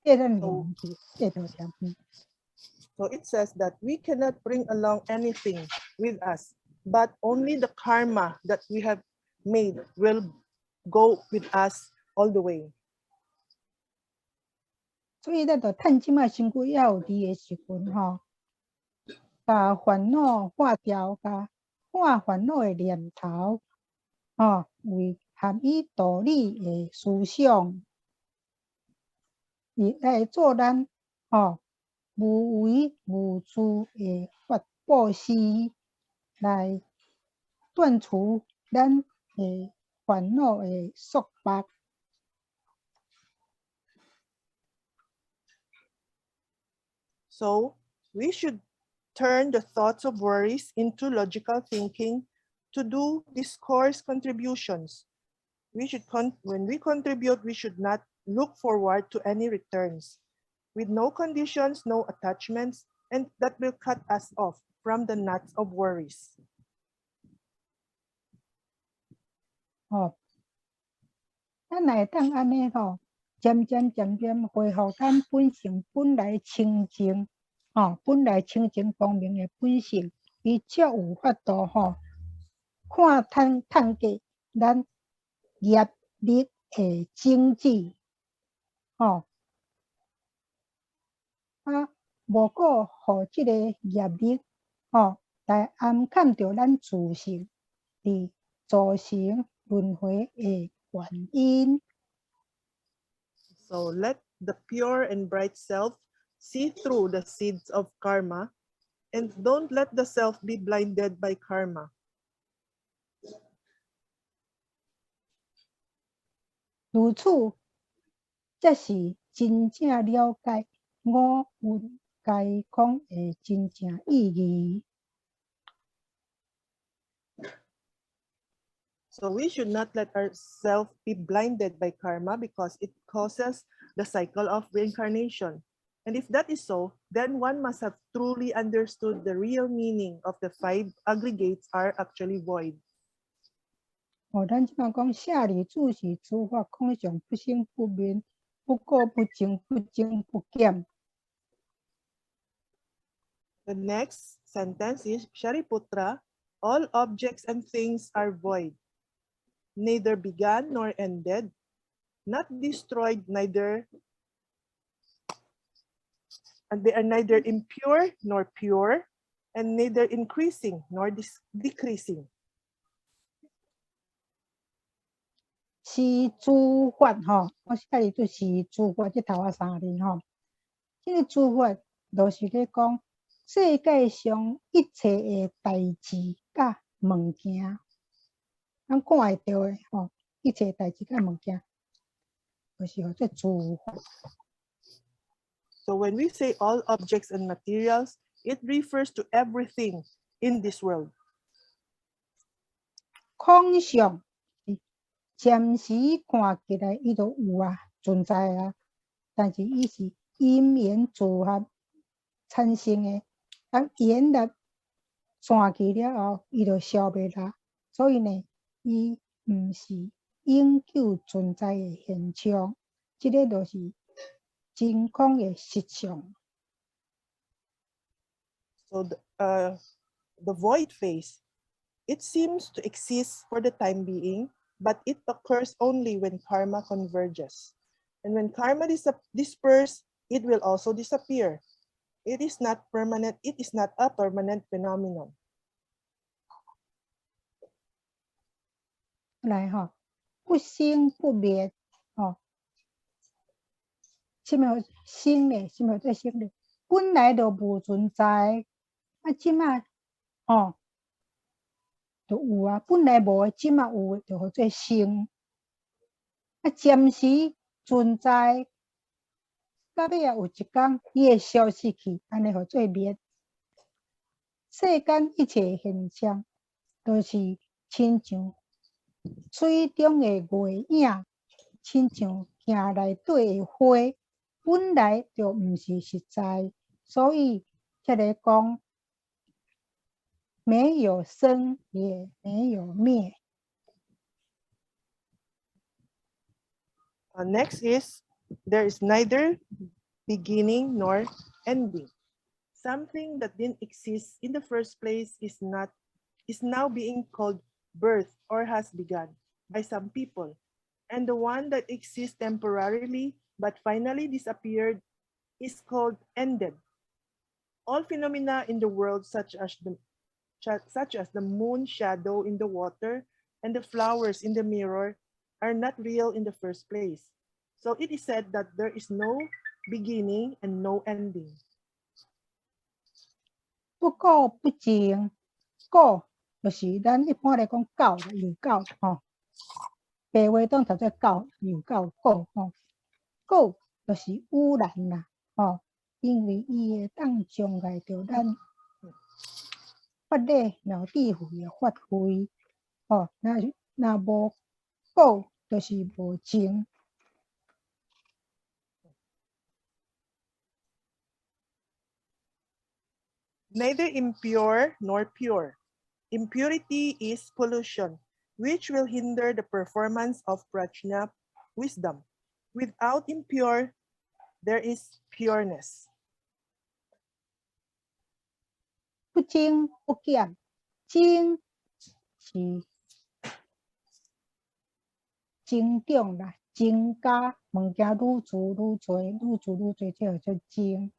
缀咱灵魂去缀条条。So it says that we cannot bring along anything with us, but only the karma that we have made will go with us all the way. 所以咱着趁即摆身躯还有伫的时阵吼，把烦恼化掉，甲化烦恼的念头，吼，为含以道理的思想，来做咱吼无为无私的法布施，来断除咱的烦恼的束缚。So we should turn the thoughts of worries into logical thinking to do discourse contributions. When we contribute, we should not look forward to any returns, with no conditions, no attachments, and that will cut us off from the knots of worries. 咱会当安尼渐渐恢复咱本性本来清净，本来清净光明的本性，伊才有法度看探过咱业力的种子，无过互即个业力，来暗藏着咱自性，伫造成轮回的原因。So let the pure and bright self see through the seeds of karma, and don't let the self be blinded by karma. 如此，才是真正了解五蕴皆空的真正意义。So we should not let ourselves be blinded by karma because it causes the cycle of reincarnation. And if that is so, then one must have truly understood the real meaning of the 5 aggregates are actually void. 咱即摆讲舍利子是诸法空相，不生不灭，不垢不净，不增不减。The next sentence is Shariputra, all objects and things are void, neither began nor ended, not destroyed, and they are neither impure nor pure, and neither increasing nor decreasing. 是诸法我舍利子是诸法，即头3字即个诸法就是咧讲世界上一切的代志甲物件，咱看会到的一切代志甲物件，就是做诸法。So when we say all objects and materials, it refers to everything in this world. 空相暂时看起来伊就有存在但是伊是因缘组合产生的，当缘力散去了后，伊就消灭啦。所以呢，伊毋是永久存在的现象，即个就是真空的实相。So the void phase, it seems to exist for the time being, but it occurs only when karma converges. And when karma disperses, it will also disappear. It is not permanent. It is not a permanent phenomenon. 来不生不灭什么生嘞？什么叫生嘞？本来就无存在，即马就有本来无的，即马有的，就叫做生。暂时存在，到尾有一天伊会消失去，安尼叫做灭。世间一切现象，都是亲像水中的月影，亲像镜内底的花，本来就毋是实在，所以才来讲，没有生也没有灭。Next is, there is neither beginning nor ending. Something that didn't exist in the first place is now being called birth or has begun by some people. And the one that exists temporarily but finally disappeared is called ended. All phenomena in the world, such as the moon shadow in the water and the flowers in the mirror, are not real in the first place. So it is said that there is no beginning and no ending. 不垢不净，垢就是咱一般来讲狗啦，有狗吼，白话当读做狗，有狗狗吼，狗就是污染啦吼，因为伊会当伤害到咱法理鸟智慧的发挥吼，那无狗就是无情。Neither impure nor pure. Impurity is pollution, which will hinder the performance of prajna, wisdom. Without impure, there is pureness. 不精不减，精是增长啦，增加物件愈做愈多，愈做愈多，这叫做精。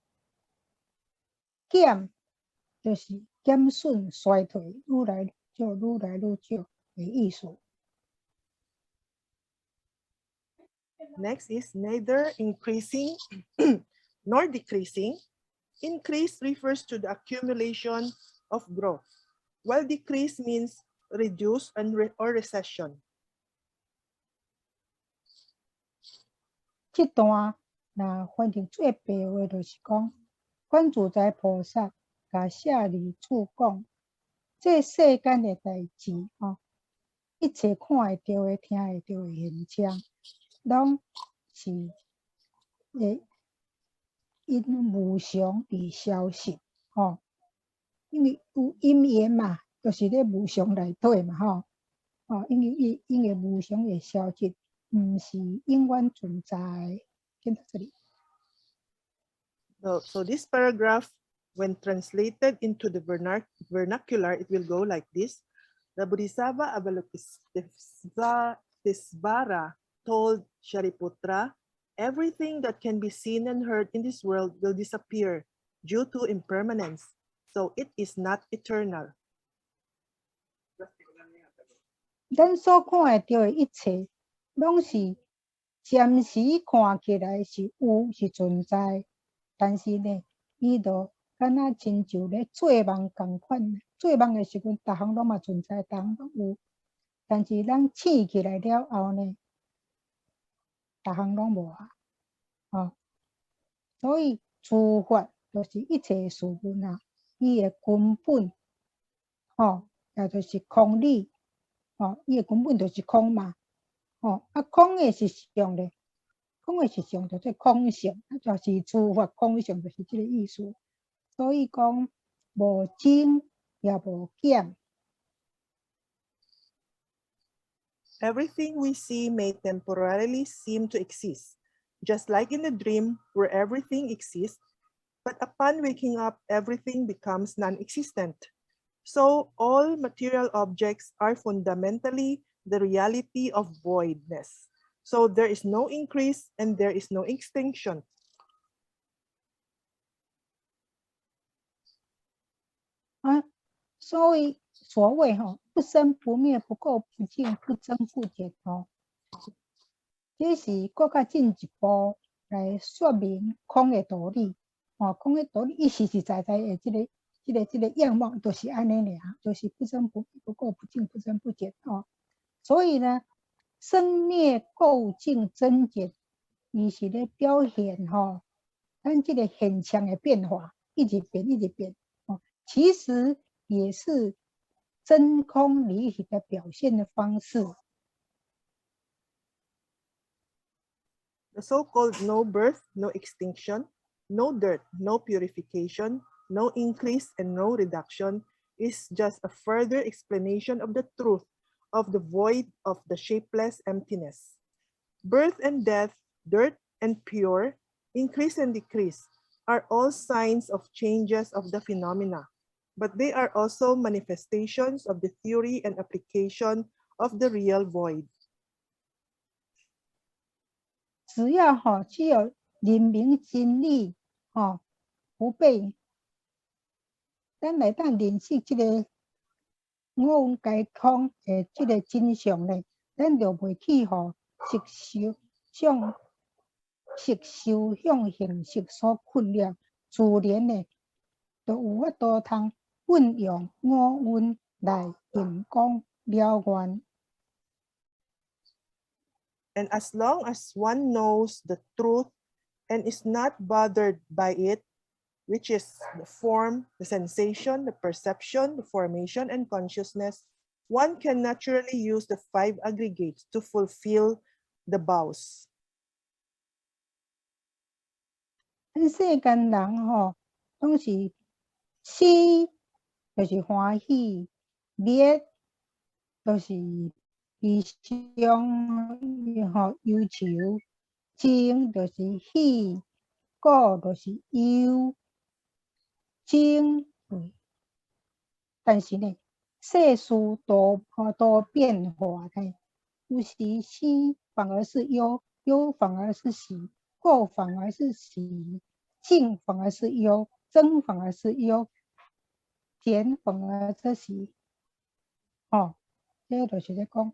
减就是减损、衰退，愈来愈少的意思。Next is neither increasing nor decreasing. Increase refers to the accumulation of growth, while decrease means reduce or recession. 这段那翻成最白话，就是讲，观自在菩萨甲舍利子讲，这世间的代志吼，一切看会到的、听会到的现象，拢是会因无常而消失吼。因为有因缘嘛，就是咧无常内底嘛吼。因为无常会消失，毋是永远存在。先到这里。So this paragraph, when translated into the vernacular, it will go like this. The Bodhisattva Avalokitesvara told Shariputra, everything that can be seen and heard in this world will disappear due to impermanence, so it is not eternal. 咱所看会到的一切，拢是暂时看起来是有是存在，但是呢，伊就敢若亲像咧做梦共款。做梦的时阵，逐项拢嘛存在，逐项拢有，但是咱醒起来了后呢，逐项拢无啊。所以诸法就是一切事物啊，伊的根本，也就是空理。伊的根本就是空嘛，空的实相咧，空的实相就是空性，就是诸法空性，就是这个意思。所以讲无增也无减。Everything we see may temporarily seem to exist, just like in a dream where everything exists, but upon waking up, everything becomes non-existent. So all material objects are fundamentally the reality of voidness. So there is no increase and there is no extinction. 所以所谓不生不灭、不垢不净、不增不减这是搁较进一步来说明空的道理。空的道理，伊实实在在的这个样貌，就是安尼尔，就是不生不灭、不垢不净、不增不减所以呢，生灭垢净增减，伊是咧表现咱这个现象的变化，一直变，一直变其实也是真空离体的表现的方式。The so-called no birth, no extinction, no dearth, no purification, no increase, and no reduction is just a further explanation of the truth of the void of the shapeless emptiness. Birth and death, dirt and pure, increase and decrease are all signs of changes of the phenomena, but they are also manifestations of the theory and application of the real void. 只有人明真理不被咱来当认识这个五蕴皆空的这个真相呢，咱就袂去色受向形式所困扰，自然呢就有法度通运用五蕴来应讲了愿。And as long as one knows the truth and is not bothered by it, which is the form, the sensation, the perception, the formation, and consciousness, one can naturally use the 5 aggregates to fulfill the vows. 咱世间人吼，拢是喜就是欢喜，灭就是悲伤吼忧愁，憎就是喜，故就是忧，憎对。但是呢，世事多变化呢，有时喜反而是忧，忧反而是喜，过反而是喜，敬反而是忧，憎反而是忧，甜反而是喜。哦，这就是咧讲，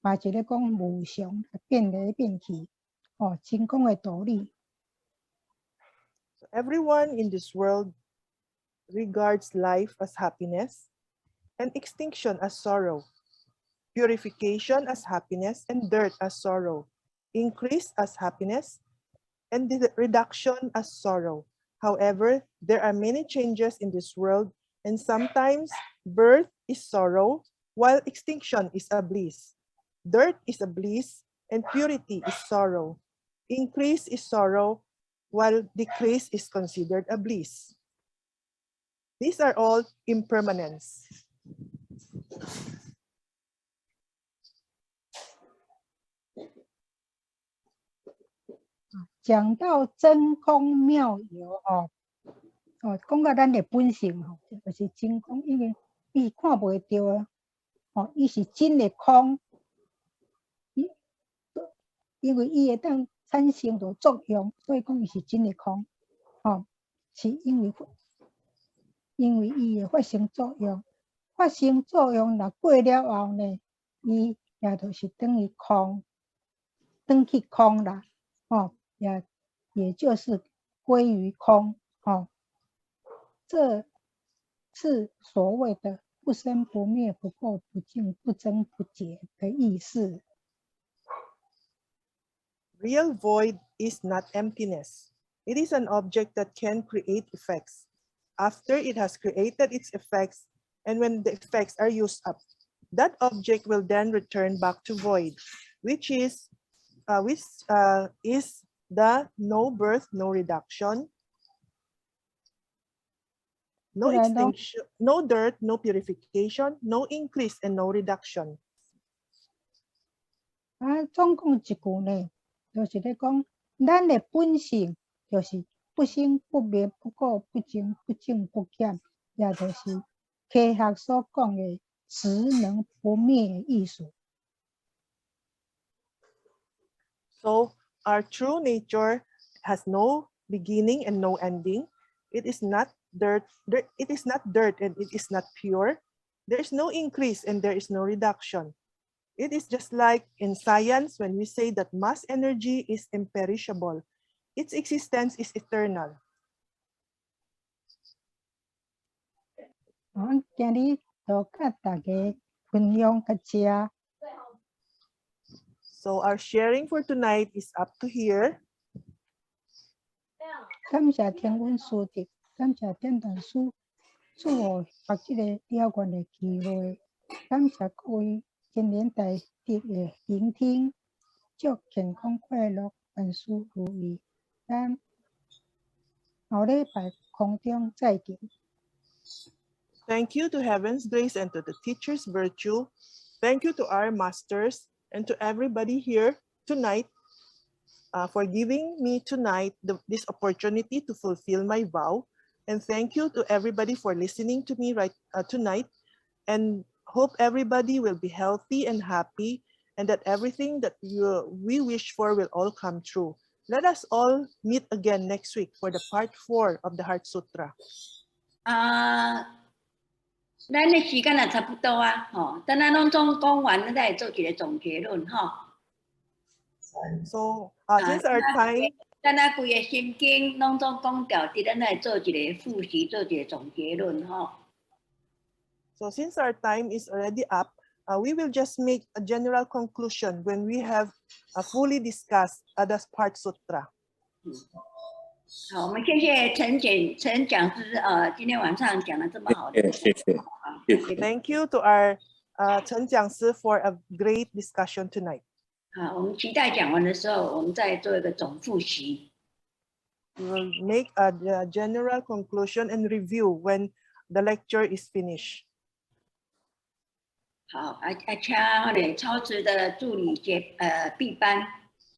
嘛是咧讲无常变来变去，哦，成功的道理。Everyone in this world regards life as happiness and extinction as sorrow, purification as happiness and dirt as sorrow, increase as happiness and the reduction as sorrow. However, there are many changes in this world, and sometimes birth is sorrow, while extinction is a bliss. Dirt is a bliss, and purity is sorrow. Increase is sorrow, while decrease is considered a bliss. These are all impermanence. 讲到真空妙有哦，讲到咱的本性吼，就是真空，因为伊看袂到啊，哦，伊是真的空，因为伊会当产生着作用，所以讲伊是真的空，哦，是因为伊会发生作用，发生作用若过了后呢，伊也就是等于空，转去空啦，哦，也就是归于空，哦，这是所谓的不生不灭、不垢不净、不增不减的意思。Real void is not emptiness. It is an object that can create effects. After it has created its effects, and when the effects are used up, that object will then return back to void, which is the no birth, no reduction, no extinction, no dirt, no purification, no increase, and no reduction. 总共一句呢，就是咧讲，咱的本性就是不生不灭、不垢不净、不净不减，也就是科学所讲的实能不灭的意思。So our true nature has no beginning and no ending. It is not dirt. It is not dirt, and it is not pure. There is no increase and there is no reduction. It is just like in science when we say that mass energy is imperishable. Its existence is eternal. 今日就甲大家分享到这。So our sharing for tonight is up to here. 感谢听阮师弟，感谢电台师，祝我学这个了愿的机会，感谢各位今年大德的聆听，祝健康快乐，万事如意。咱后礼拜空中再见。Thank you to Heaven's grace and to the teacher's virtue. Thank you to our masters and to everybody here tonight for giving me tonight this opportunity to fulfill my vow. And thank you to everybody for listening to me tonight. And hope everybody will be healthy and happy, and that everything that we wish for will all come true. Let us all meet again next week for the part 4 of the Heart Sutra. 咱的时间也差不多啊，吼，等咱拢总讲完，咱再做一个总结论，吼。So since our time， 咱啊规个心经拢总讲掉，伫咱来做一个复习，做一个总结论，吼。So since our time is already up, we will just make a general conclusion when we have fully discussed the part sutra. 好，我们谢谢陈讲师今天晚上讲的这么好的，谢谢。 Thank you to our Chen 讲师 for a great discussion tonight. 好，我们期待讲完的时候，我们再做一个总复习。 We will make a general conclusion and review when the lecture is finished. 好，请我哋超值的助理毕班。